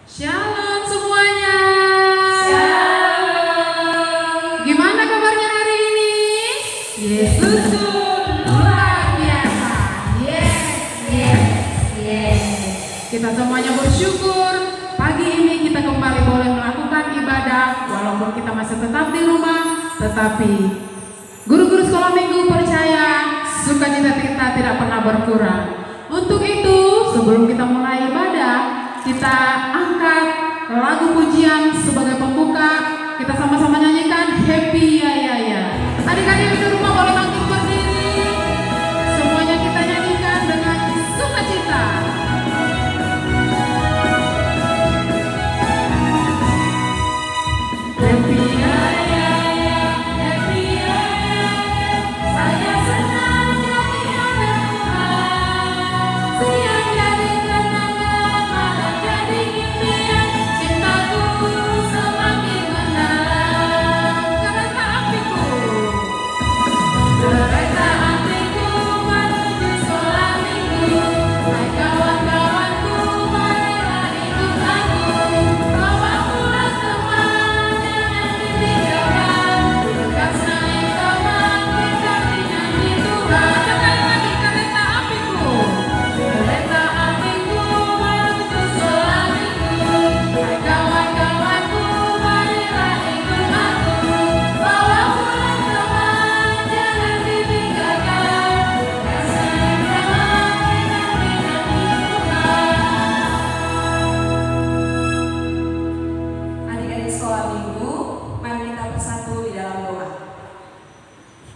Shalom semuanya. Shalom. Gimana kabarnya hari ini? Yesus luar biasa. Yes. Kita semuanya bersyukur pagi ini kita kembali boleh melakukan ibadah walaupun kita masih tetap di rumah, tetapi guru-guru sekolah minggu percaya sukacita kita tidak pernah berkurang. Untuk itu, sebelum kita mulai ibadah, kita angkat lagu pujian sebagai pembuka. Kita sama-sama nyanyikan Happy Ya Ya Ya. Adik-adik di rumah boleh bangkit berdiri. Semuanya kita nyanyikan dengan sukacita. Happy Ya Ya Ya, Happy Ya Ya Ya. Saya senang jadi anak Tuhan. Siang jadi kenangan, malam jadi impian. Cintaku semakin mendalam. Kereta apiku menuju sekolah minggu. Hai kawan-kawanku, marilah ikut aku. Bawa pulang teman, jangan ditinggalkan. Lekas naik teman, kita dinyanyi Tuhan. Sekali lagi, kereta apiku menuju sekolah minggu. Hai kawan-kawanku, marilah ikut aku. Bawa pulang teman, jangan ditinggalkan. Lekas naik teman, kita dinyanyi Tuhan. Adik-adik sekolah minggu, mari kita bersatu di dalam doa.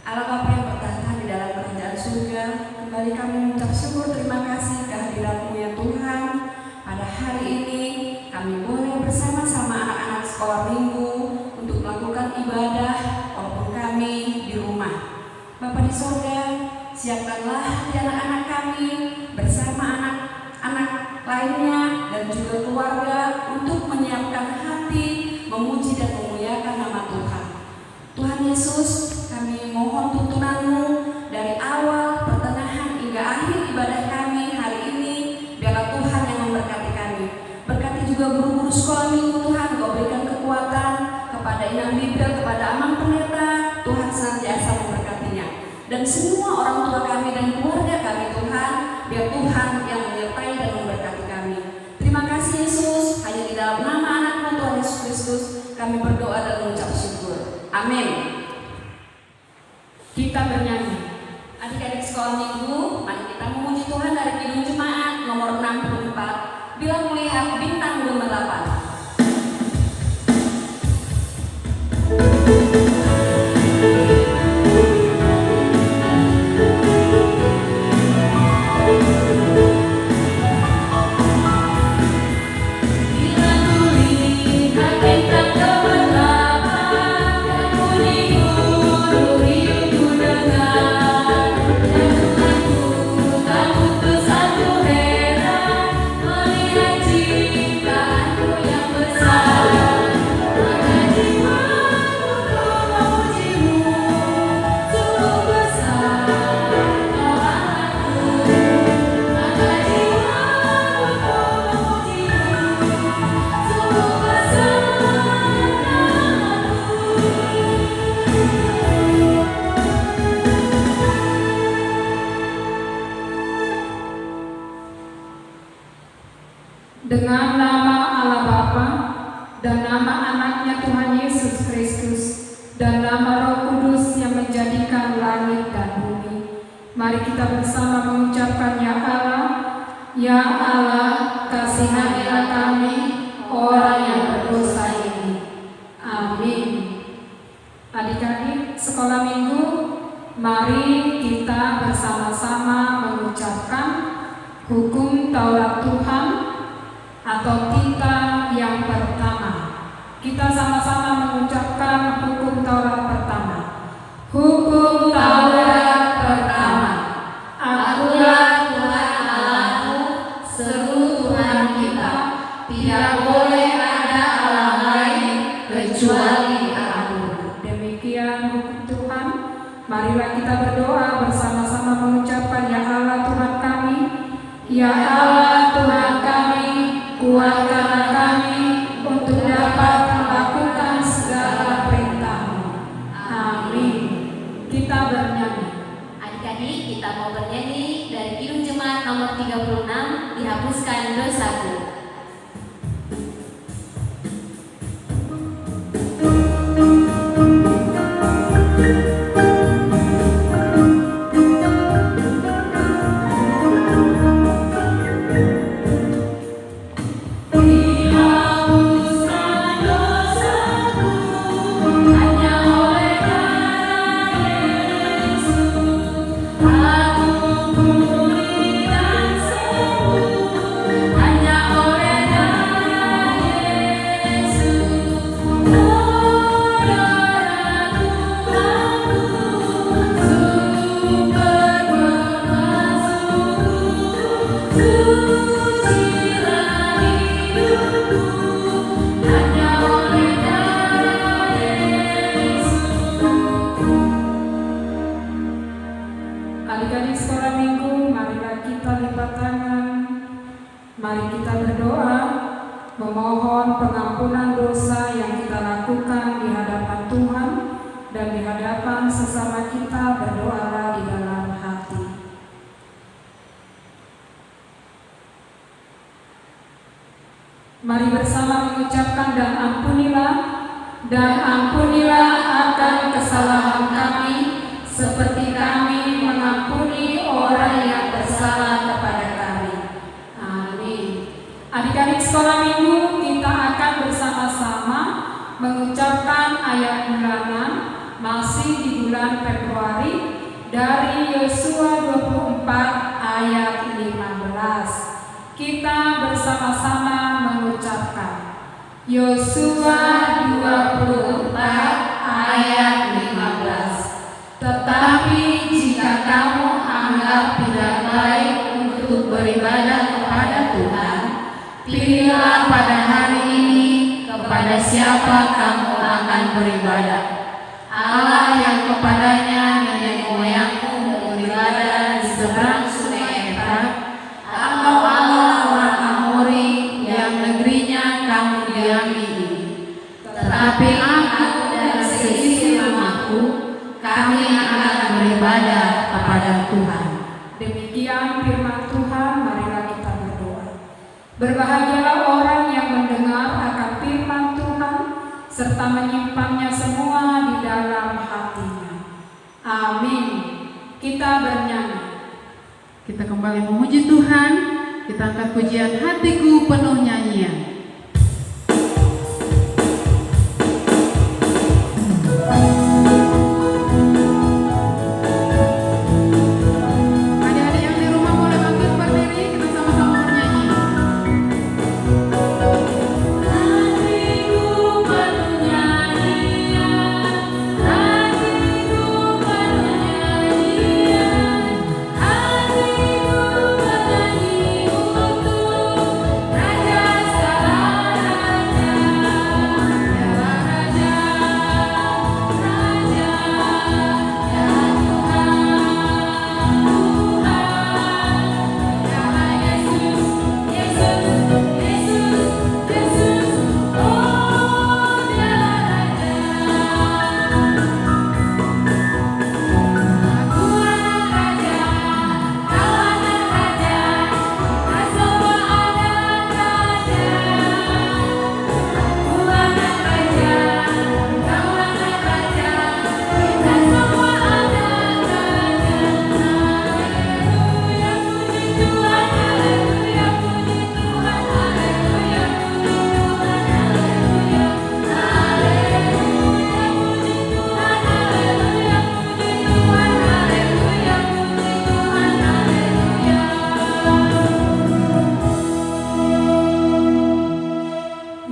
Allah Bapa yang bertahta di dalam kerajaan surga, kembali kami mengucap syukur terima kasih kehadiran-Mu ya Tuhan. Pada hari ini kami boleh bersama-sama anak-anak sekolah minggu untuk melakukan ibadah walaupun kami di rumah. Bapa di surga, siapkanlah hati anak-anak kami bersama anak-anak lainnya dan juga keluarga untuk menyiapkan hati memuji dan memuliakan nama Tuhan. Tuhan Yesus, kami mohon tuntunan-Mu dari awal, pertengahan hingga akhir ibadah kami hari ini. Biarlah Tuhan yang memberkati kami. Berkati juga guru-guru sekolah minggu Tuhan, Kau berikan kekuatan kepada Inang Bibel, kepada Amang Pendeta. Tuhan senantiasa memberkatinya. Dan semua orang tua kami dan keluarga kami Tuhan, biar Tuhan yang menyertai dan memberkati kami. Terima kasih Yesus, hanya di dalam nama anak-Mu Tuhan Yesus Kristus kami berdoa dan mengucap syukur. Amin. Kita bernyanyi. Adik-adik sekolah minggu, mari kita memuji Tuhan dari Kidung Jemaat nomor 64. Bila melihat bintang gemerlapan. Bila kulihat bintang gemerlapan, dan bunyi guru hidupku dengar, jantungku tak putus aku heran melihat ciptaanmu yang besar. Maka jiwaku memujimu, sungguh besar Kau Allahku. Maka jiwaku memujimu, sungguh besar Dengan nama Allah Bapa dan nama anaknya Tuhan Yesus Kristus dan nama Roh Kudus yang menjadikan langit dan bumi, mari kita bersama mengucapkan Ya Allah, kasihanilah kami orang yang berdosa ini. Amin. Adik-adik sekolah minggu, mari kita bersama-sama mengucapkan hukum Taurat Tuhan atau kita yang pertama. Kita sama-sama mengucapkan hukum Taurat pertama. Hukum Taurat pertama. Akulah Tuhan Allahmu, seru Tuhan kita. Tidak boleh ada Allah lain kecuali Aku. Demikian hukum Tuhan. Marilah kita berdoa bersama-sama mengucapkan Ya Allah Tuhan kami. Ya Allah Tuhan kami, kuatkanlah kami dosaku. Adik-adik sekolah minggu, marilah kita lipat tangan. Mari kita berdoa, memohon pengampunan dosa yang kita lakukan di hadapan Tuhan dan di hadapan sesama kita. Berdoalah di dalam hati. Mari bersama mengucapkan dan ampunilah akan kesalahan kami, seperti kami mengampuni orang yang bersalah kepada kami. Amin. Adik-adik sekolah minggu, kita akan bersama-sama mengucapkan ayat bulanan masih di bulan Februari dari Yosua 24 ayat 15. Kita bersama-sama mengucapkan Yosua 24 ayat 15. Tetapi jika kamu anggap tidak baik untuk beribadah kepada Tuhan, pilihlah pada hari ini kepada siapa kamu akan beribadah. Allah yang kepadanya nenek moyangmu beribadah di seberang sungai Efrat, atau Allah orang Amori yang negerinya kamu diami ini. Tetapi aku dan seisi rumahku, kami akan beribadah kepada Tuhan. Demikian firman Tuhan, marilah kita berdoa. Berbahagialah orang yang mendengar akan firman Tuhan serta menyimpannya semua di dalam hatinya. Amin. Kita bernyanyi. Kita kembali memuji Tuhan. Kita angkat pujian hatiku penuh nyanyian.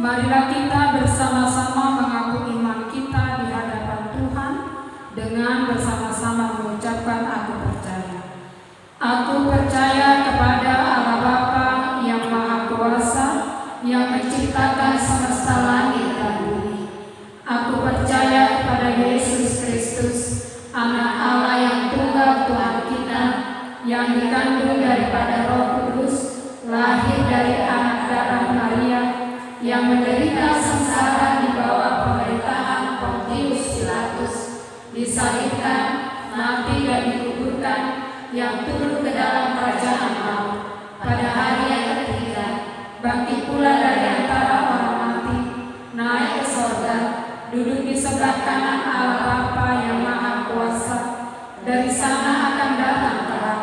Marilah kita bersama-sama mengaku iman kita di hadapan Tuhan dengan bersama-sama mengucapkan aku percaya. Aku percaya kepada Allah Bapa yang Maha Kuasa, yang menciptakan semesta langit dan bumi. Aku percaya kepada Yesus Kristus, Anak Allah yang tunggal Tuhan kita, yang dikandung daripada Roh Kudus, lahir dari anak darah Maria, yang menderita sengsara di bawah pemerintahan Pontius Pilatus, disalibkan, mati dan dikuburkan, yang turun ke dalam kerajaan maut, pada hari yang ketiga bangkit pula dari antara orang mati, naik ke sorga, duduk di sebelah kanan Allah Bapa yang Maha Kuasa. Dari sana akan datang kelak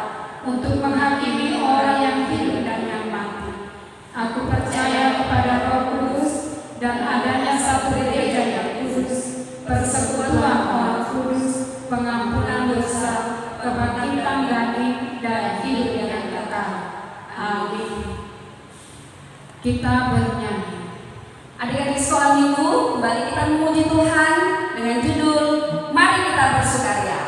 untuk menghakimi orang yang hidup dan yang mati. Aku percaya kepada Roh Kudus dan adanya satu gereja yang kudus, persekutuan orang kudus, pengampunan dosa, kebangkitan daging, dan hidup yang kekal. Amin. Kita bernyanyi. Adik-adik sekolah minggu, kembali kita memuji Tuhan dengan judul Mari Kita Bersukaria.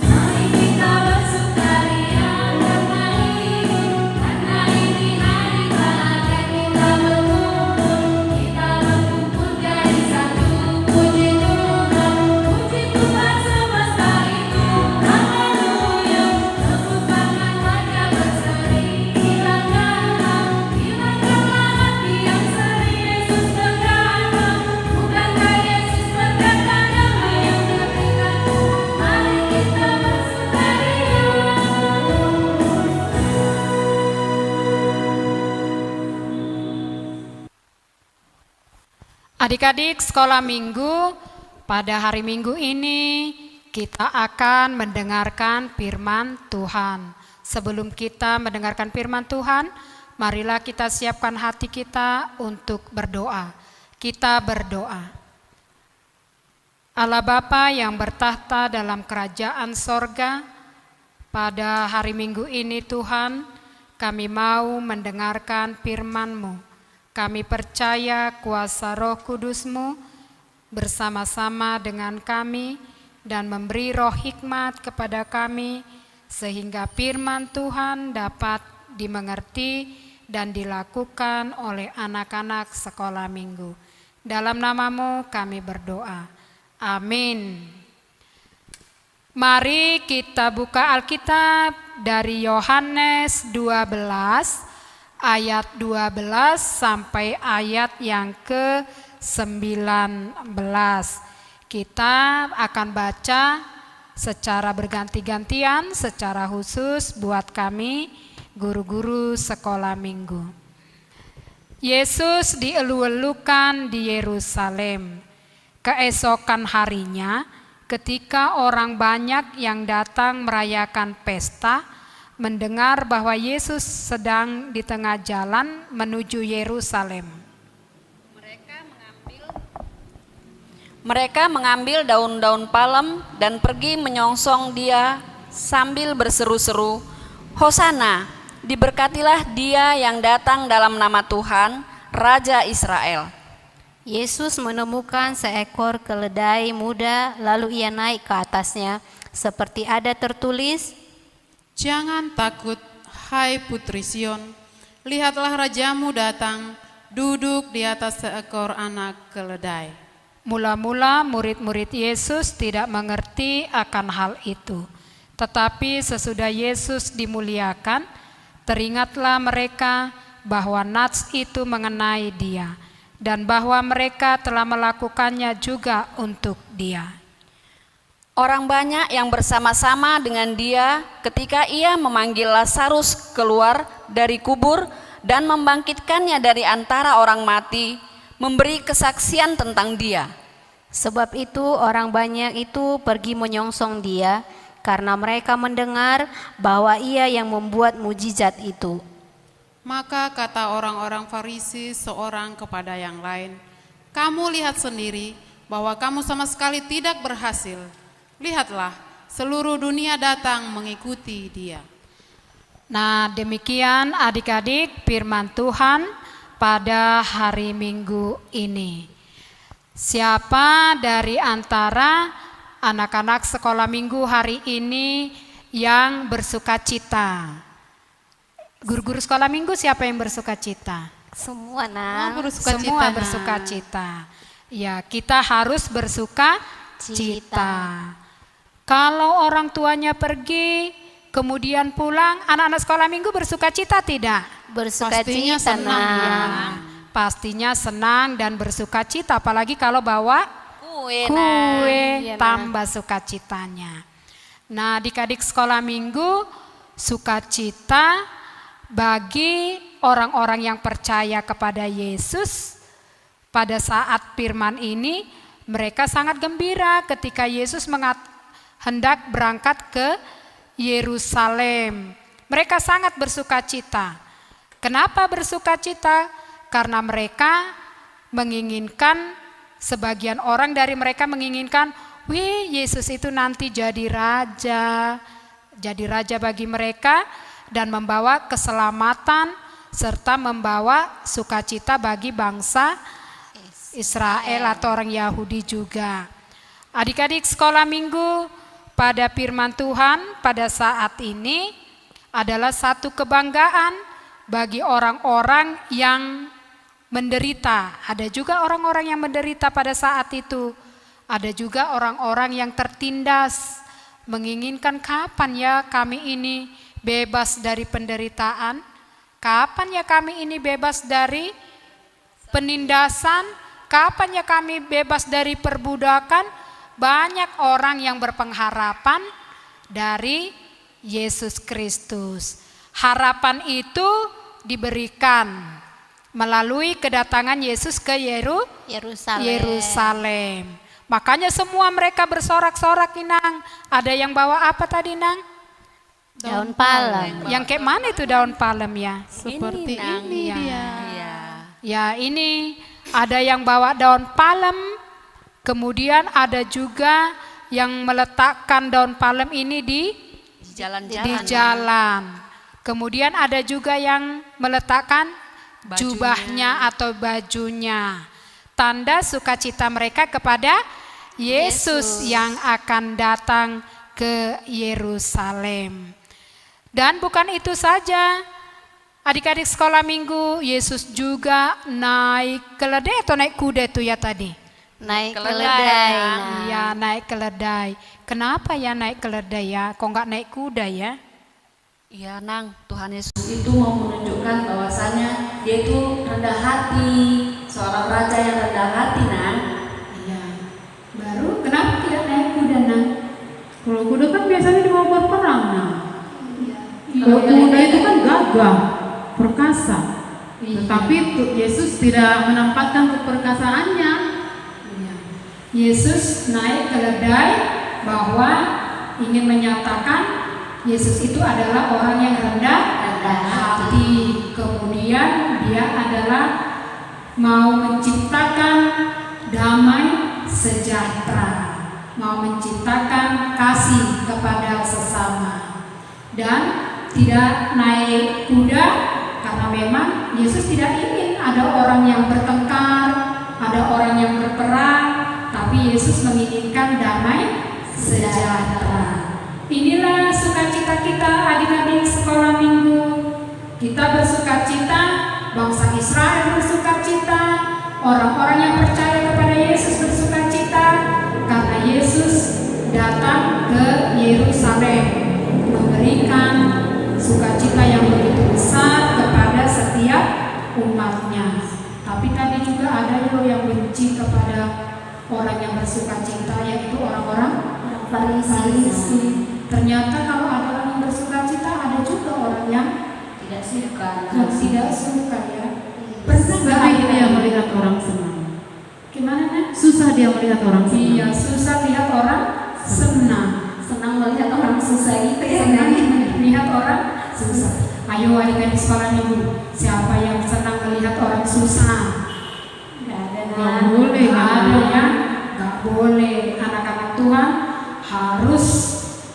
Mari kita bersukaria karena ini hari bahagia kita berkumpul. Kita berkumpul jadi satu, puji Tuhan semesta itu. Haleluya, tepuk tangan wajah berseri. Hilangkanlah hati yang seri. Yesus berkata, bukankah Yesus berkata damai yang diberikan. Mari kita bersukaria. Adik-adik sekolah minggu, pada hari minggu ini kita akan mendengarkan firman Tuhan. Sebelum kita mendengarkan firman Tuhan, marilah kita siapkan hati kita untuk berdoa. Kita berdoa. Allah Bapa yang bertahta dalam kerajaan sorga, pada hari minggu ini Tuhan, kami mau mendengarkan firman-Mu. Kami percaya kuasa Roh Kudus-Mu bersama-sama dengan kami dan memberi roh hikmat kepada kami sehingga firman Tuhan dapat dimengerti dan dilakukan oleh anak-anak sekolah minggu. Dalam nama-Mu kami berdoa. Amin. Mari kita buka Alkitab dari Yohanes 12 ayat 12 sampai ayat yang ke-19. Kita akan baca secara berganti-gantian, secara khusus buat kami guru-guru sekolah minggu. Yesus dielu-elukan di Yerusalem. Keesokan harinya, ketika orang banyak yang datang merayakan pesta, mendengar bahwa Yesus sedang di tengah jalan menuju Yerusalem. Mereka mengambil daun-daun palem dan pergi menyongsong Dia sambil berseru-seru, Hosana, diberkatilah Dia yang datang dalam nama Tuhan, Raja Israel. Yesus menemukan seekor keledai muda, lalu ia naik ke atasnya, seperti ada tertulis, Jangan takut, hai putri Sion. Lihatlah rajamu datang, duduk di atas seekor anak keledai. Mula-mula murid-murid Yesus tidak mengerti akan hal itu. Tetapi sesudah Yesus dimuliakan, teringatlah mereka bahwa nats itu mengenai Dia dan bahwa mereka telah melakukannya juga untuk Dia. Orang banyak yang bersama-sama dengan Dia ketika Ia memanggil Lazarus keluar dari kubur dan membangkitkannya dari antara orang mati, memberi kesaksian tentang Dia. sebab itu orang banyak itu pergi menyongsong Dia, karena mereka mendengar bahwa Ia yang membuat mujizat itu. Maka kata orang-orang Farisi seorang kepada yang lain, kamu lihat sendiri bahwa kamu sama sekali tidak berhasil. Lihatlah, seluruh dunia datang mengikuti Dia. Nah, demikian adik-adik firman Tuhan pada hari Minggu ini. Siapa dari antara anak-anak sekolah minggu hari ini yang bersuka cita? Guru-guru sekolah minggu siapa yang bersuka cita? Semua nah. Semua bersuka cita. Ya, kita harus bersuka cita. Kalau orang tuanya pergi, kemudian pulang, anak-anak sekolah minggu bersuka cita tidak? Bersuka Pastinya cita senang, nah. ya. Pastinya senang dan bersuka cita, apalagi kalau bawa Kue, kue, Iya, tambah sukacitanya. Nah, adik-adik sekolah minggu, sukacita bagi orang-orang yang percaya kepada Yesus pada saat firman ini, mereka sangat gembira ketika Yesus hendak berangkat ke Yerusalem. Mereka sangat bersukacita. Kenapa bersukacita? Karena mereka menginginkan, sebagian orang dari mereka menginginkan, Yesus itu nanti jadi raja bagi mereka dan membawa keselamatan serta membawa sukacita bagi bangsa Israel atau orang Yahudi juga. Adik-adik sekolah minggu, pada firman Tuhan pada saat ini adalah satu kebanggaan bagi orang-orang yang menderita. Ada juga orang-orang yang menderita pada saat itu. Ada juga orang-orang yang tertindas, menginginkan kapan ya kami ini bebas dari penderitaan, kapan ya kami ini bebas dari penindasan, kapan ya kami bebas dari perbudakan. Banyak orang yang berpengharapan dari Yesus Kristus. Harapan itu diberikan melalui kedatangan Yesus ke Yerusalem. Makanya semua mereka bersorak-sorak, Inang. Ada yang bawa apa tadi, Nang? Daun palem. Yang kayak mana itu daun palem ya? Seperti ini ya. dia. Ya, ini ada yang bawa daun palem. Kemudian ada juga yang meletakkan daun palem ini di jalan. Kemudian ada juga yang meletakkan jubahnya atau bajunya. Tanda sukacita mereka kepada Yesus yang akan datang ke Yerusalem. Dan bukan itu saja, adik-adik sekolah minggu, Yesus juga naik keledai atau naik kuda itu ya tadi? Naik keledai. Iya, naik keledai. Kenapa ya naik keledai ya? Kok nggak naik kuda ya? Iya, Nang, Tuhan Yesus itu mau menunjukkan bahwasanya dia itu rendah hati, seorang raja yang rendah hati, Nang. Iya. Baru kenapa tidak naik kuda, Nang? Kalau kuda kan biasanya dibawa buat perang, Nang. Kalau kuda itu kan gagah, perkasa. Tetapi Yesus tidak menempatkan keperkasaannya. Yesus naik keledai bahwa ingin menyatakan Yesus itu adalah orang yang rendah hati. Kemudian dia adalah mau menciptakan damai sejahtera, mau menciptakan kasih kepada sesama. Dan tidak naik kuda karena memang Yesus tidak ingin ada orang yang bertengkar, ada orang yang berperang, tapi Yesus menginginkan damai sejahtera. Inilah sukacita kita adik-adik sekolah minggu. Kita bersukacita, bangsa Israel bersukacita, orang-orang yang percaya kepada Yesus bersukacita karena Yesus datang ke Yerusalem memberikan sukacita yang begitu besar kepada setiap umatnya. Tapi tadi juga ada yang benci kepada orang yang bersukacita, yaitu orang-orang Farisi. Ternyata kalau ada orang yang bersukacita, ada juga orang yang Tidak suka. Ya. Pernah nggak dia melihat orang senang? Gimana Nek? Susah dia melihat orang senang. Iya, susah lihat orang senang. Senang melihat orang susah gitu ya, Senang Nang. melihat orang susah. Ayo adik-adik sekolah minggu, siapa yang senang melihat orang susah? Nggak ada, Nggak Nang. boleh, Nggak ada ya, nggak boleh. Anak-anak Tuhan harus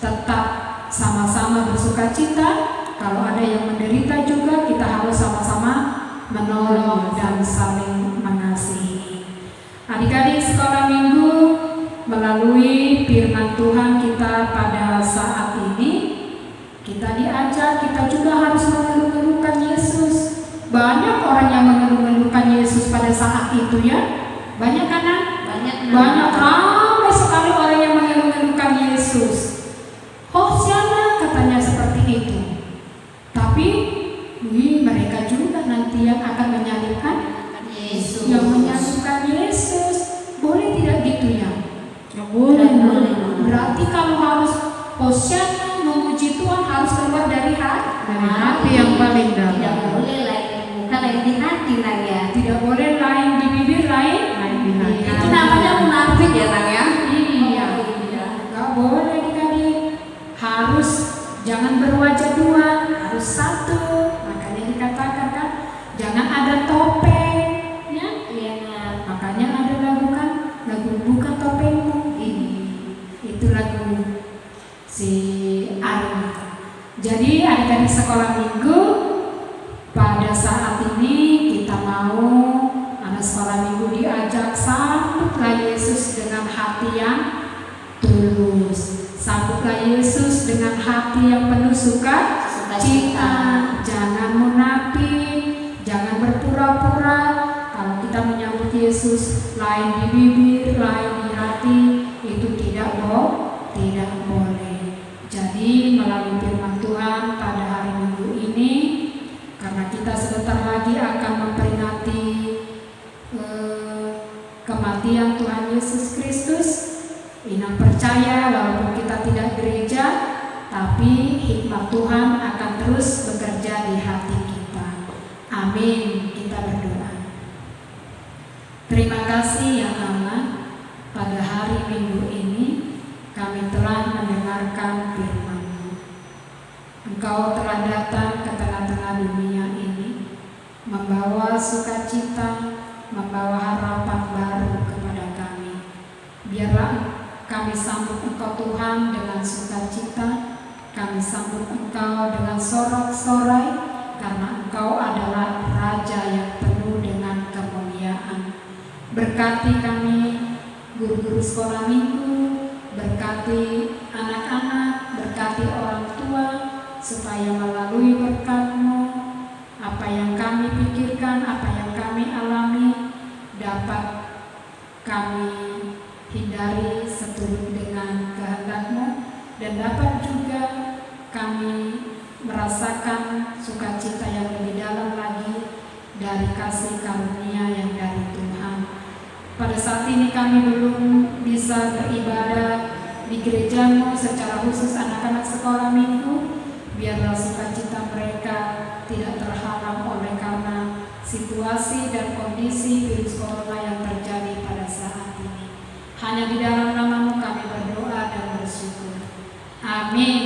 tetap sama-sama bersukacita. Kalau ada yang menderita juga, kita harus sama-sama menolong dan saling mengasihi. Adik-adik sekolah minggu, melalui firman Tuhan kita pada saat ini, kita diajar, kita juga harus mengeluh-ngeluhkan Yesus. Banyak orang yang mengeluh mengeluhkan Yesus pada saat itu ya? Banyak kan? Nak? Banyak, ramai sekali orang yang mengeluh-elukan Yesus. Hosiana katanya seperti itu. Tapi mereka juga nanti yang akan menyalibkan Yesus. Yang menyalibkan Yesus. Boleh tidak gitu ya? Boleh. Berarti kalau harus Hosiana memuji Tuhan harus keluar dari hati. Dari hati yang paling Tidak dalam. boleh lain bukan lain di hati Nang ya. Tidak boleh lain di bibir, lain di hati. Itu namanya munafik ya Nang ya. Iya, nggak boleh dikali. Harus jangan berwajah dua, harus satu. Makanya dikatakan kan, jangan ada topeng, ya. Iya Nang. Makanya ada lagu kan, lagu buka topengmu. Itu lagu si Ari. Jadi adik-adik sekolah minggu, pada saat ini kita mau anak sekolah minggu diajak sambutlah Yesus dengan hati yang tulus. Sambutlah Yesus dengan hati yang penuh sukacita. Jangan munafik, jangan berpura-pura. Kalau kita menyambut Yesus lain di bibir, lain di hati, itu tidak boleh. Jadi melalui firman Tuhan pada hari Minggu ini, karena kita sebentar lagi akan memperingati kematian Tuhan Yesus Kristus, Inang percaya walaupun kita tidak gereja, tapi hikmat Tuhan akan terus bekerja di hati kita. Amin. Kita berdoa. Terima kasih ya Allah, pada hari Minggu ini kami telah mendengarkan firman-Mu. Engkau telah datang ke tengah-tengah dunia ini, membawa sukacita, membawa harapan baru kepada kami. Biarlah kami sambut Engkau Tuhan dengan sukacita, kami sambut Engkau dengan sorak-sorai, karena Engkau adalah Raja yang penuh dengan kemuliaan. Berkati kami, guru-guru sekolah minggu, berkati anak-anak, berkati orang tua, supaya melalui berkat-Mu, apa yang kami pikirkan, apa yang kami alami, dapat kami hindari seturut dengan kehendak-Mu, dan dapat juga kami merasakan sukacita yang lebih dalam lagi dari kasih karunia yang dari Tuhan. Pada saat ini kami belum bisa beribadah di gereja-Mu, secara khusus anak-anak sekolah minggu. Biarlah sukacita mereka tidak terhalang oleh karena situasi dan kondisi virus corona yang terjadi pada saat ini. Hanya di dalam nama-Mu kami berdoa dan bersyukur. Amin.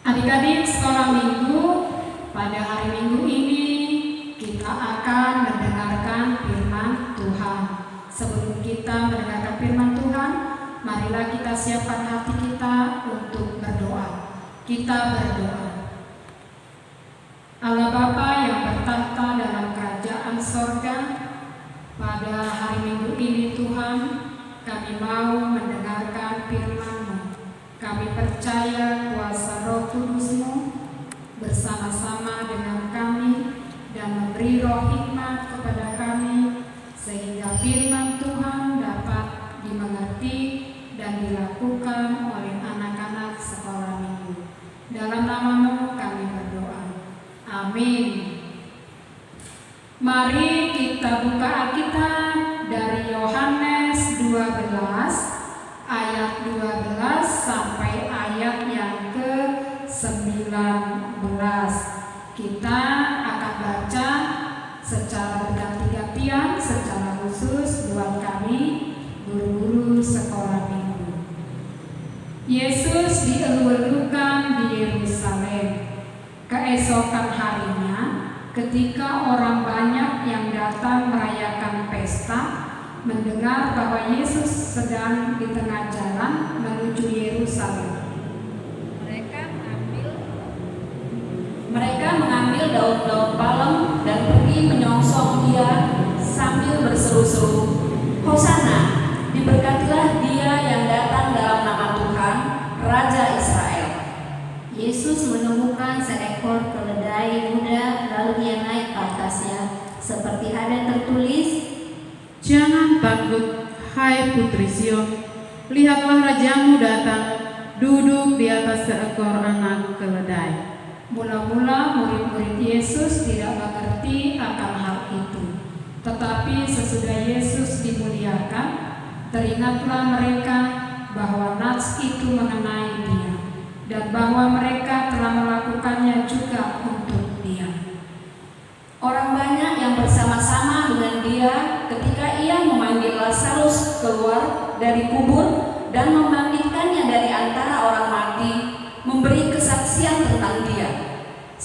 Adik-adik sekolah minggu, pada hari Minggu ini kita akan mendengarkan firman Tuhan. Sebelum kita mendengarkan firman Tuhan, marilah kita siapkan hati kita untuk berdoa. Kita berdoa. Allah Bapa yang bertahta dalam kerajaan sorga, pada hari Minggu ini Tuhan, kami mau mendengarkan firman-Mu. Kami percaya kuasa Roh Kudus-Mu bersama-sama dengan kami dan memberi roh hikmat kepada kami, sehingga firman Tuhan dapat dimengerti dan dilakukan oleh anak-anak sekolah minggu. Dalam nama-Mu kami berdoa. Amin. Mari kita buka Alkitab dari Yohanes 12 ayat 12 sampai ayat yang ke-19. Kita akan baca secara berganti-gantian, secara khusus buat kami guru-guru sekolah minggu. Yesus dielulukan di Yerusalem. Keesokan harinya, ketika orang banyak yang datang merayakan pesta, mendengar bahwa Yesus sedang di tengah jalan menuju Yerusalem, Mereka mengambil daun-daun palem dan pergi menyongsong Dia sambil berseru-seru, Hosana, diberkatilah Dia yang datang dalam nama Tuhan, Raja Israel. Yesus menemukan seperti ada tertulis, Jangan takut, hai putri Sion, lihatlah rajamu datang, duduk di atas seekor anak keledai. Mula-mula murid-murid Yesus tidak mengerti akan hal itu. Tetapi sesudah Yesus dimuliakan, teringatlah mereka bahwa nats itu mengenai Dia, dan bahwa mereka telah melakukannya juga untuk Dia. Orang banyak yang bersama-sama dengan Dia ketika Ia memanggil Lazarus keluar dari kubur dan membangkitkannya dari antara orang mati, memberi kesaksian tentang Dia.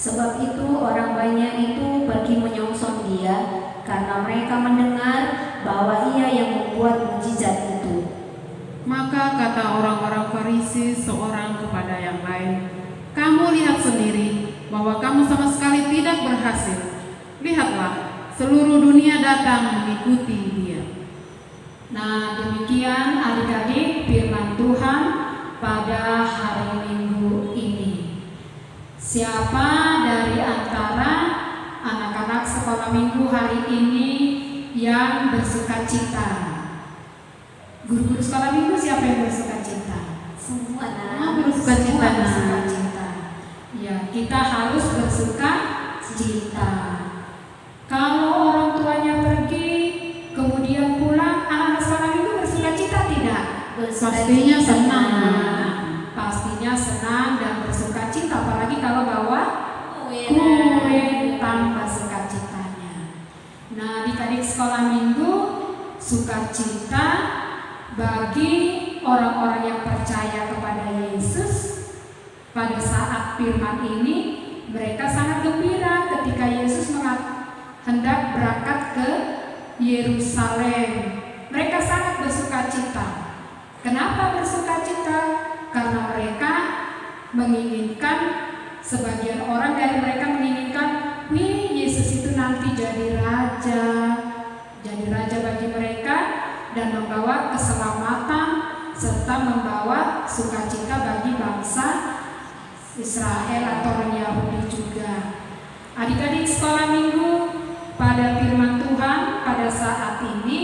sebab itu orang banyak itu pergi menyongsong Dia, karena mereka mendengar bahwa Ia yang membuat mujizat itu. Maka kata orang-orang Farisi seorang kepada yang lain, kamu lihat sendiri bahwa kamu sama sekali tidak berhasil. Lihatlah, seluruh dunia datang mengikuti Dia. Nah, demikian adik-adik firman Tuhan pada hari Minggu ini. Siapa dari antara anak-anak sekolah minggu hari ini yang bersuka cita? Guru-guru sekolah minggu siapa yang bersuka cita? Semua bersuka cita, Semua Nak. bersuka cita. Ya, kita harus bersuka cita. Kalau orang tuanya pergi, kemudian pulang, anak-anak sekolah minggu bersuka cita tidak? Pastinya senang. Pastinya senang dan bersuka cita, apalagi kalau bawa kue. kue tanpa sukacitanya. Nah, adik-adik sekolah minggu, sukacita bagi orang-orang yang percaya kepada Yesus pada saat firman ini, mereka sangat gembira ketika Yesus hendak berangkat ke Yerusalem. Mereka sangat bersukacita. Kenapa bersukacita? Karena mereka menginginkan, sebagian orang dari mereka menginginkan, Yesus itu nanti jadi raja bagi mereka dan membawa keselamatan serta membawa sukacita bagi bangsa Israel atau orang Yahudi juga. Adik-adik sekolah minggu, pada firman Tuhan pada saat ini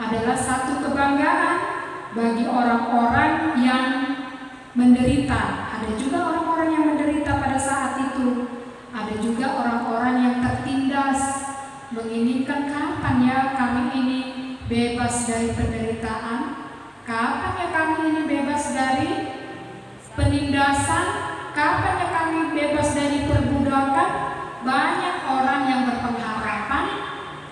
adalah satu kebanggaan bagi orang-orang yang menderita. Ada juga orang-orang yang menderita pada saat itu. Ada juga orang-orang yang tertindas, menginginkan kapan ya kami ini bebas dari penderitaan, kapan ya kami ini bebas dari penindasan, kapan ya kami bebas dari perbudakan. Banyak orang yang berpengharapan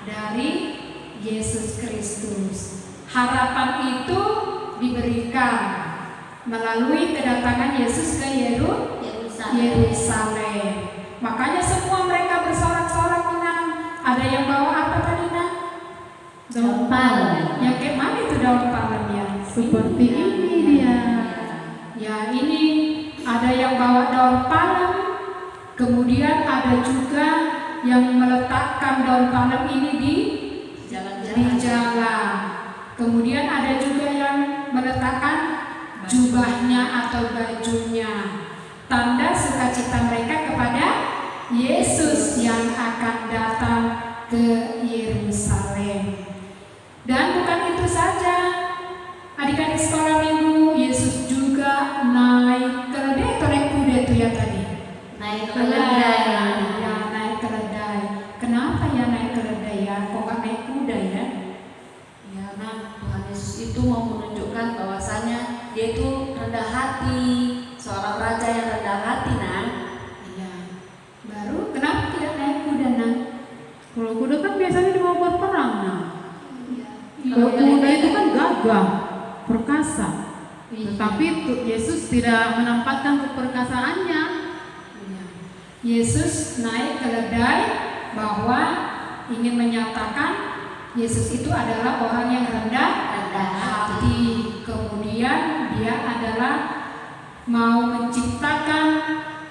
dari Yesus Kristus. Harapan itu diberikan melalui kedatangan Yesus ke Yerusalem. Makanya semua mereka bersorak-sorak, menang. Ada yang bawa apa tadi, Nak? Daun palem. Yang kayak mana itu daun palem ya? Seperti ini dia. Ya, ini ada yang bawa daun palem. Kemudian ada juga yang meletakkan daun palem ini di jalan. Kemudian ada juga yang meletakkan jubahnya atau bajunya, tanda sukacita mereka kepada Yesus yang akan datang ke Yerusalem. Dan bukan itu saja, adik-adik sekolah minggu, Yesus juga naik keledai atau naik kuda itu ya tadi? Naik Keledai. keledai. Ya, naik keledai. Kenapa ya naik keledai ya? Kok nggak naik kuda ya? Ya, nah, Tuhan Yesus itu mau menunjukkan bahwasanya Dia itu rendah hati, seorang raja yang rendah hati, nah. Iya. Baru kenapa tidak naik kuda, Nak? Kalau kuda kan biasanya dibawa buat perang. Nah. Iya. Kalau kuda itu kan gagah, perkasa. Iya. Tetapi Yesus tidak menempatkan keperkasaannya. Iya. Yesus naik keledai bahwa ingin menyatakan Yesus itu adalah orang yang rendah hati. Kemudian dia adalah mau menciptakan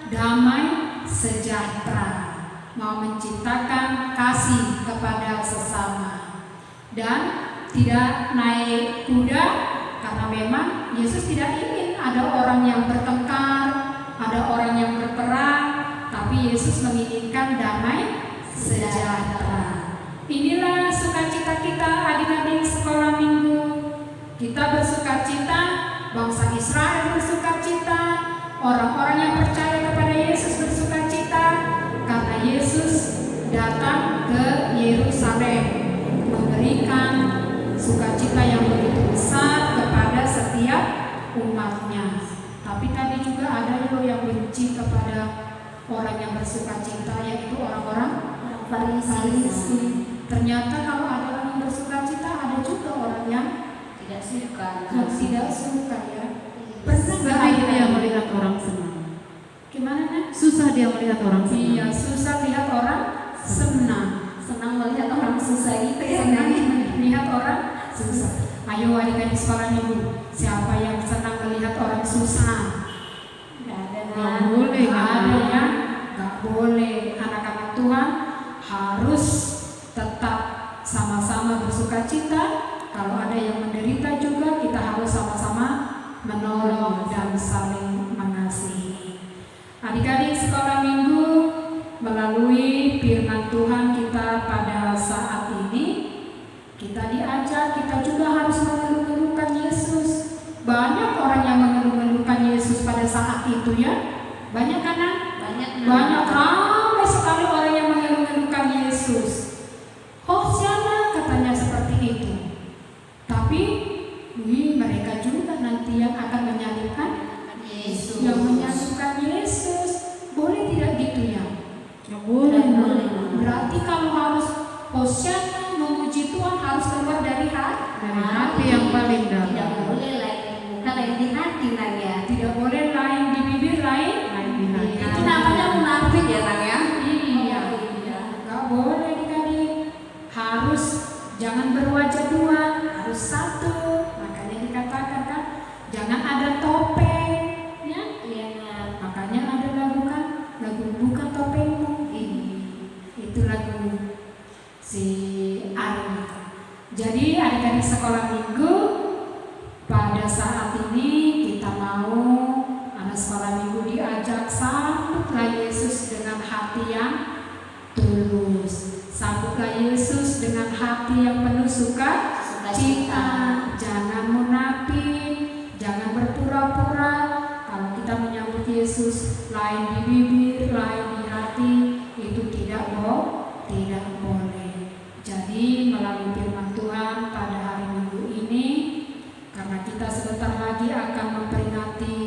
damai sejahtera, mau menciptakan kasih kepada sesama, dan tidak naik kuda karena memang Yesus tidak ingin ada orang yang bertengkar, ada orang yang berperang, tapi Yesus menginginkan damai sejahtera. Inilah sukacita kita adik-adik sekolah minggu. Kita bersukacita, bangsa Israel bersukacita, orang-orang yang percaya kepada Yesus bersukacita karena Yesus datang ke Yerusalem memberikan sukacita yang begitu besar kepada setiap umatnya. Tapi tadi juga ada yang benci kepada orang yang bersukacita, yaitu orang-orang Farisi. Ternyata kalau ada orang yang bersukacita, ada juga orang yang Tidak suka. tidak suka ya. Pernah nggak Susah dia ada? melihat orang senang. Gimana Nak? Susah dia melihat orang senang. Iya, susah lihat orang senang. Senang melihat orang susah gitu ya. Senang melihat orang susah. Ayo adik-adik sekolah minggu, siapa yang senang melihat orang susah? Nggak ada. Nggak boleh, Nggak nggak ada boleh. ya, nggak boleh. Anak-anak Tuhan harus tetap sama-sama bersukacita. Kalau ada yang menderita juga, kita harus sama-sama menolong dan saling mengasihi. Adik-adik sekolah minggu, melalui firman Tuhan kita pada saat ini, kita diajak, kita juga harus mengeluh-ngeluhkan Yesus. Banyak orang yang mengeluh-ngeluhkan Yesus pada saat itu ya. Banyak kan? Nak? Banyak ramai sekali orang yang mengeluh-ngeluhkan Yesus. Hosiana katanya seperti itu. Tapi mereka juga nanti yang akan menyalibkan Yesus. yang menyalibkan Yesus. Boleh tidak gitu ya? Nggak boleh. Berarti kalau harus hosiana memuji Tuhan harus keluar dari hati. Dari hati yang paling Tidak dalam. boleh lain bukan lain di hati ya. Tidak boleh lain di bibir, lain Lain di hati. Itu namanya munafik ya Nang ya. Iya, nggak boleh adik-adik. Harus jangan berwajah dua, harus satu. Makanya dikatakan kan, jangan ada topeng, ya. Iya, Nak. Makanya ada lagu kan, lagu bukan topengmu. Itu lagu si Ari. Jadi adik-adik sekolah minggu, pada saat ini kita mau anak sekolah minggu diajak sambutlah Yesus dengan hati yang tulus. Sambutlah Yesus dengan hati yang penuh sukacita. Jangan munafik, jangan berpura-pura. Kalau kita menyambut Yesus lain di bibir, lain di hati, itu tidak boleh. Jadi melalui firman Tuhan pada hari Minggu ini, karena kita sebentar lagi akan memperingati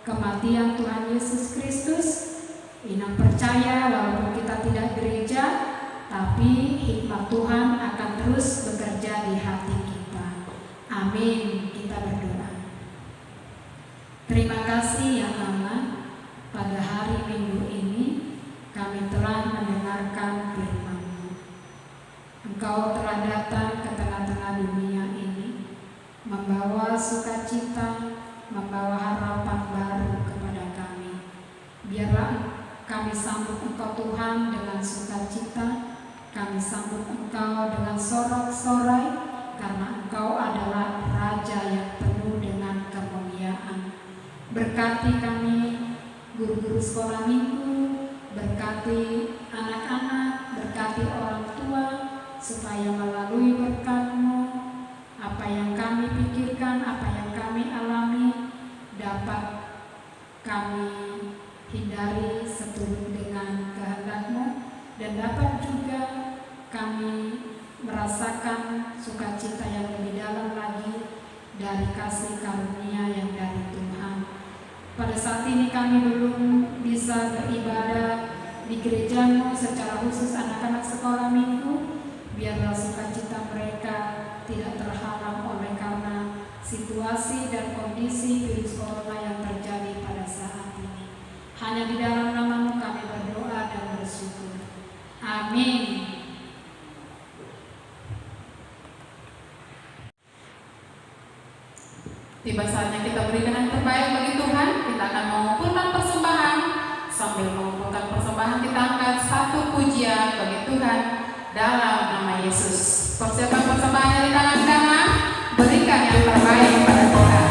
kematian Tuhan Yesus Kristus, Inang percaya walaupun kita tidak gereja, tapi hikmat Tuhan akan terus bekerja di hati kita. Amin. Kita berdoa. Terima kasih ya Allah, pada hari Minggu ini kami telah mendengarkan firman-Mu. Engkau telah datang ke tengah-tengah dunia ini, membawa sukacita, membawa harapan baru kepada kami. Biarlah kami sambut Engkau Tuhan dengan sukacita, kami sambut Engkau dengan sorak-sorai, karena Engkau adalah Raja yang penuh dengan kemuliaan. Berkati kami, guru-guru sekolah minggu, berkati anak-anak, berkati orang tua, supaya melalui berkat-Mu, apa yang kami pikirkan, apa yang kami alami, dapat kami hindari seturut dengan kehendak-Mu, dan dapat juga kami merasakan sukacita yang lebih dalam lagi dari kasih karunia yang dari Tuhan. Pada saat ini kami belum bisa beribadah di gereja-Mu, secara khusus anak-anak sekolah minggu. Biarlah sukacita mereka tidak terhalang oleh karena situasi dan kondisi virus corona yang terjadi pada saat ini. Hanya di dalam nama-Mu kami berdoa dan bersyukur. Amin. Tiba saatnya kita berikan yang terbaik bagi Tuhan. Kita akan mengumpulkan persembahan. Sambil mengumpulkan persembahan, kita angkat satu pujian bagi Tuhan dalam nama Yesus. Persiapkan persembahannya di tangan kanan. Berikan yang terbaik pada Tuhan.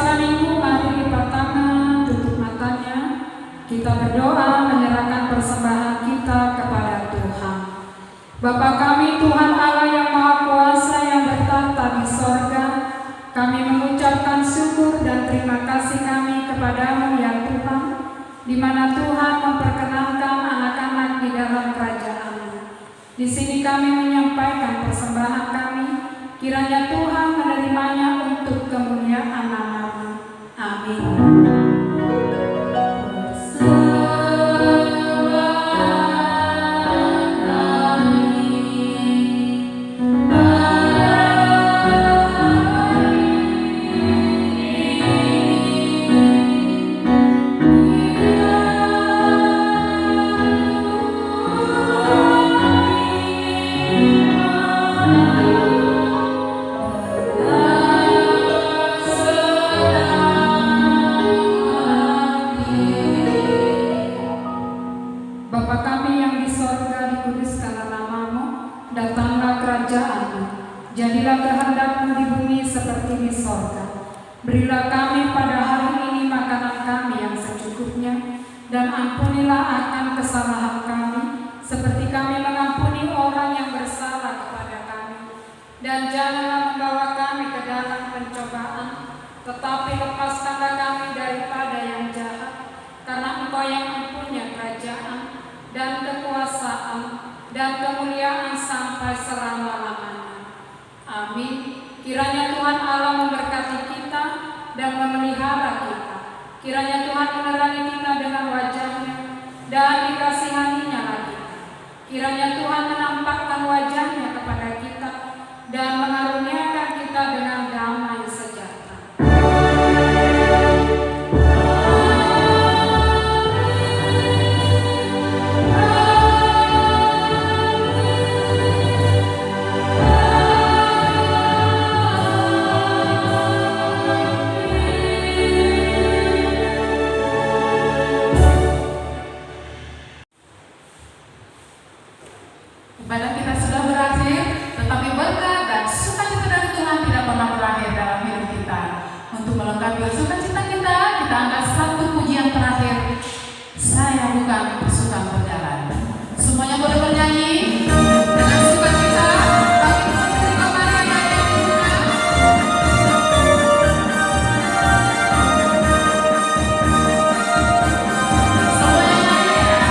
sekolah minggu, mari lipat tangan, tutup matanya. Kita berdoa menyerahkan persembahan kita kepada Tuhan. Bapa kami, Tuhan Allah yang Maha Kuasa yang bertata di sorga, kami mengucapkan syukur dan terima kasih kami kepadamu ya Tuhan, di mana Tuhan memperkenankan anak-anak di dalam kerajaan-Mu. Di sini kami menyampaikan persembahan kami, kiranya Tuhan menerimanya untuk kemuliaan nama-Mu. Amin. Bapa kami yang di sorga, dikuduskanlah nama-Mu, datanglah kerajaan-Mu, jadilah kehendak-Mu di bumi seperti di sorga. Berilah kami pada hari ini makanan kami yang secukupnya, dan ampunilah akan kesalahan kami, seperti kami mengampuni orang yang bersalah kepada kami. Dan janganlah membawa kami ke dalam pencobaan, tetapi lepaskanlah kami daripada yang jahat, karena Engkau yang mempunyai kerajaan dan kekuasaan dan kemuliaan sampai selama-lamanya. Amin. Kiranya Tuhan Allah memberkati kita dan memelihara kita. Kiranya Tuhan menerangi kita dengan wajah-Nya dan dikasihaninya lagi. Kiranya Tuhan menampakkan wajah-Nya kepada kita dan mengaruniakan kita dengan damai sejahtera. Ibadah kita sudah berakhir, tetapi berkat dan sukacita dari Tuhan tidak pernah berakhir dalam hidup kita. Untuk melengkapi sukacita kita, kita angkat satu pujian terakhir. Saya bukan pasukan berjalan. Semuanya boleh bernyanyi dengan sukacita. Bagi penerima Maria yang dimuliakan. Semuanya nyanyi ya.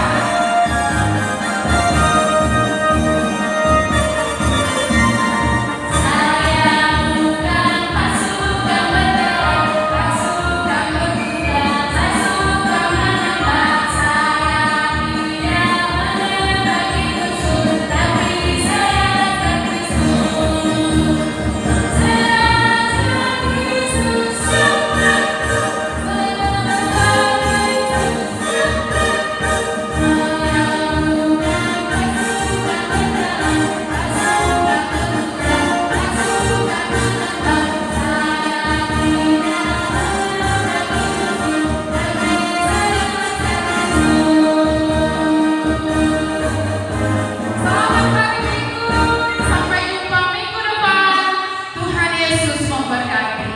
Selamat hari Minggu, sampai jumpa minggu depan. Tuhan Yesus memberkati.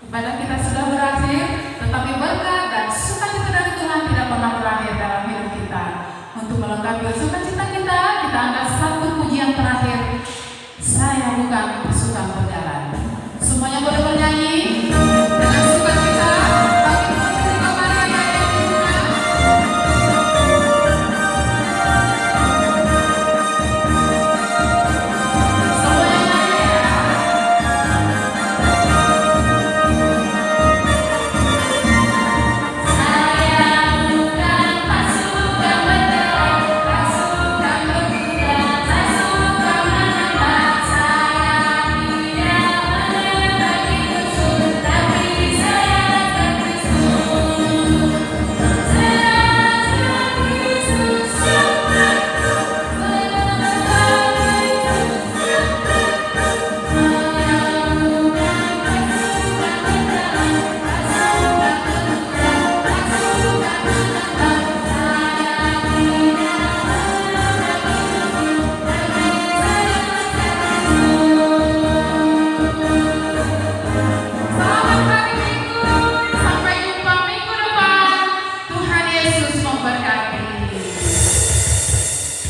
Ibadah kita sudah berakhir, tetapi berkat dan sukacita dari Tuhan tidak pernah berakhir dalam hidup kita. Untuk melengkapi sukacita kita, kita angkat satu pujian terakhir. Saya bukan